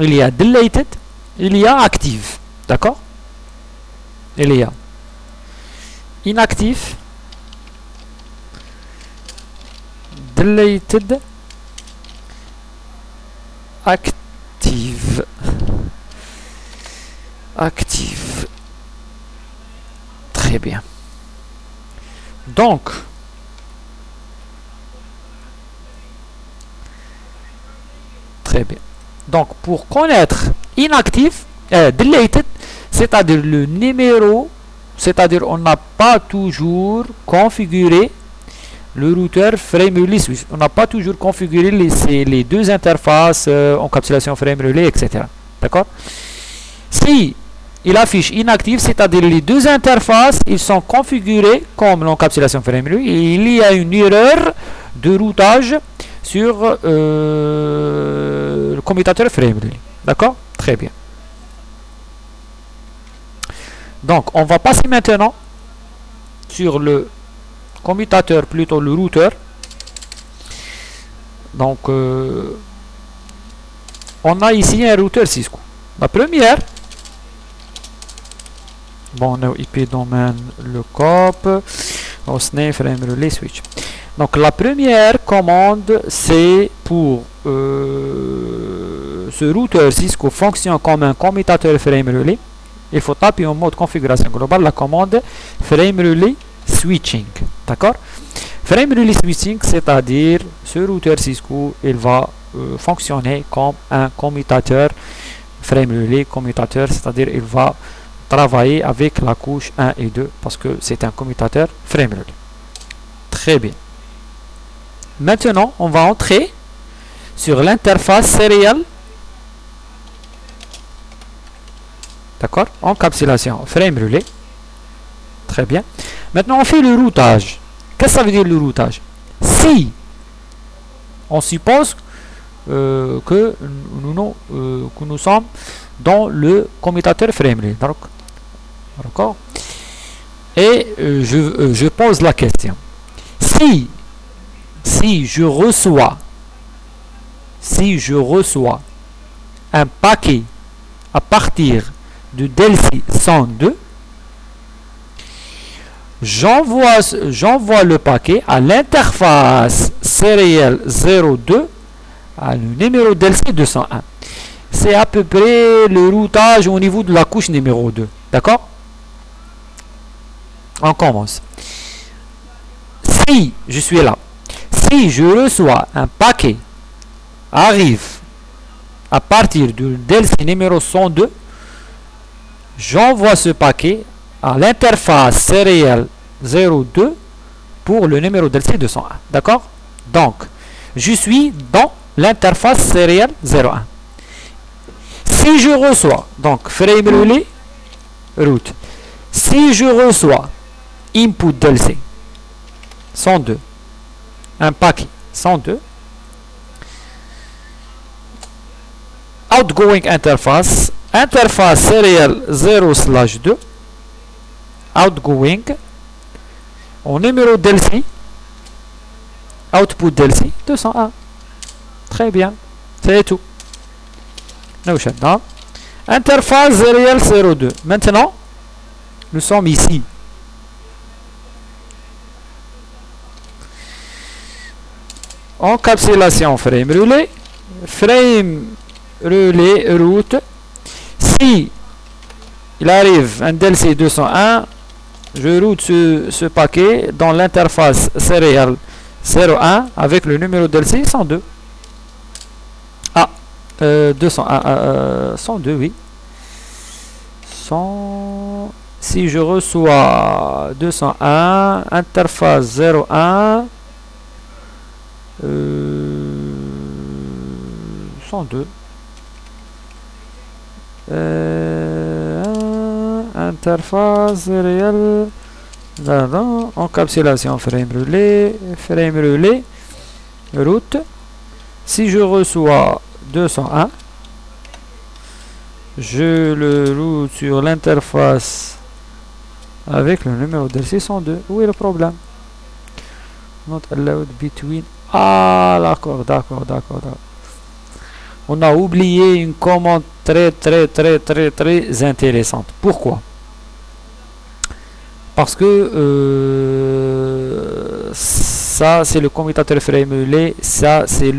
il y a deleted, il y a active. D'accord? Il y a inactive, deleted, active. Active. Très bien. Donc, très bien. Donc, pour connaître inactive, deleted, c'est-à-dire le numéro, c'est-à-dire on n'a pas toujours configuré le routeur frame relay switch. On n'a pas toujours configuré les deux interfaces, encapsulation frame relay, etc. D'accord? Si il affiche inactive, c'est-à-dire les deux interfaces, ils sont configurés comme l'encapsulation frame relay et il y a une erreur de routage sur le commutateur frame relay. D'accord? Très bien. Donc, on va passer maintenant sur le commutateur, plutôt le routeur. Donc, on a ici un routeur Cisco. La première, bon, on a IP domaine, le COP, hostname, frame relay switch. Donc, la première commande, c'est pour ce routeur Cisco fonctionne comme un commutateur frame relay. Il faut taper en mode configuration globale la commande frame relay switching. D'accord? Frame relay switching, c'est-à-dire ce routeur Cisco, il va fonctionner comme un commutateur frame relay commutateur, c'est-à-dire il va travailler avec la couche 1 et 2 parce que c'est un commutateur frame relay. Très bien. Maintenant, on va entrer sur l'interface serial. D'accord? Encapsulation frame relay. Très bien. Maintenant, on fait le routage. Qu'est-ce que ça veut dire le routage? Si on suppose que nous sommes dans le commutateur frame relay. D'accord? Et je pose la question. Si je reçois un paquet à partir de Delphi 102, j'envoie le paquet à l'interface serial 02 à le numéro Delphi 201. C'est à peu près le routage au niveau de la couche numéro 2. D'accord? On commence. Si je suis là, si je reçois un paquet arrive à partir du Delphi numéro 102, j'envoie ce paquet à l'interface serial 02 pour le numéro Delphi 201. D'accord? Donc, je suis dans l'interface serial 01. Si je reçois, donc frame relay route, si je reçois input Delphi 102, un paquet 102, outgoing interface serial 0/2, outgoing au numéro Delphi, output Delphi 201. Très bien, c'est tout. Nous shutdown. Interface serial 02. Maintenant, nous sommes ici. Encapsulation frame relay route. Si il arrive un Delphi 201, je route ce paquet dans l'interface serial 01 avec le numéro Delphi 102. 201, 102, oui. 100, si je reçois 201, interface 01, 102. Interface réelle, encapsulation frame relay, route. Si je reçois 201, je le route sur l'interface avec le numéro de 602. Où est le problème? Not allowed between. Ah, d'accord. On a oublié une commande très intéressante. Pourquoi? Parce que ça c'est le commutateur Frame-Relay, ça c'est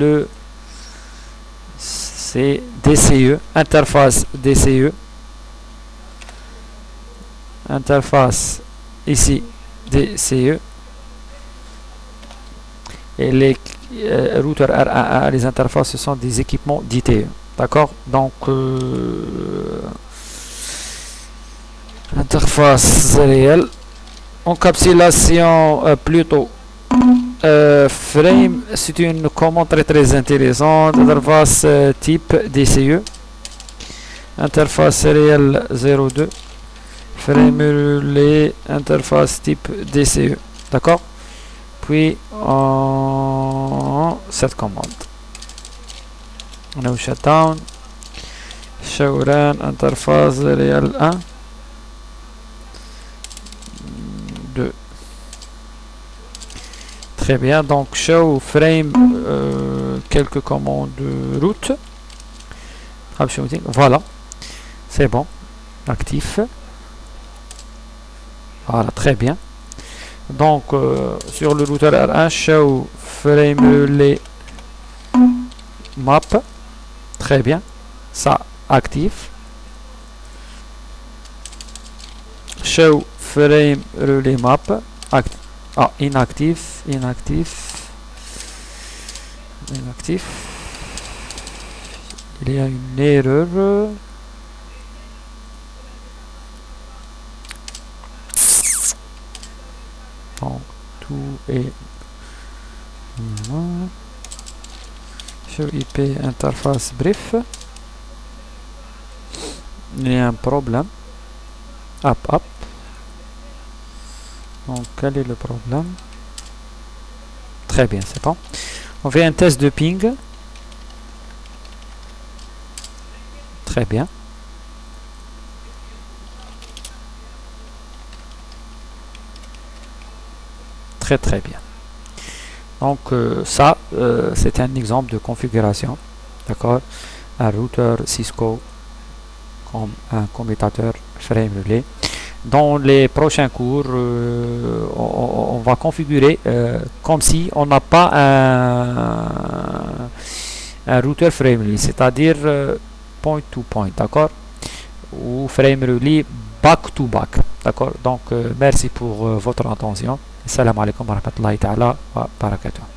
DCE, interface DCE, interface ici DCE, et les routeurs R1A, les interfaces, ce sont des équipements d'ITE. D'accord? Donc interface réelle, encapsulation plutôt frame, c'est une commande très intéressante. Interface type DCE, interface réelle 02, frame relais, interface type DCE. D'accord? Puis cette commande, on a shutdown, show run, interface réelle 1, 2. Très bien, donc show frame, quelques commandes de route, voilà, c'est bon, actif, voilà, très bien. Donc sur le routeur R1, show frame relay map, très bien, ça actif. Show frame relay map, inactif. Il y a une erreur. Donc tout est sur IP interface, bref, il y a un problème. Hop. Donc quel est le problème? Très bien, c'est bon. On fait un test de ping. Très bien. Très bien. Donc ça c'est un exemple de configuration, d'accord, un routeur Cisco comme un commutateur frame relay. Dans les prochains cours on va configurer comme si on n'a pas un routeur frame relay, c'est-à-dire point to point, d'accord, ou frame relay back to back, d'accord. Donc merci pour votre attention. Assalamu alaikum wa rahmatullahi ta'ala wa barakatuh.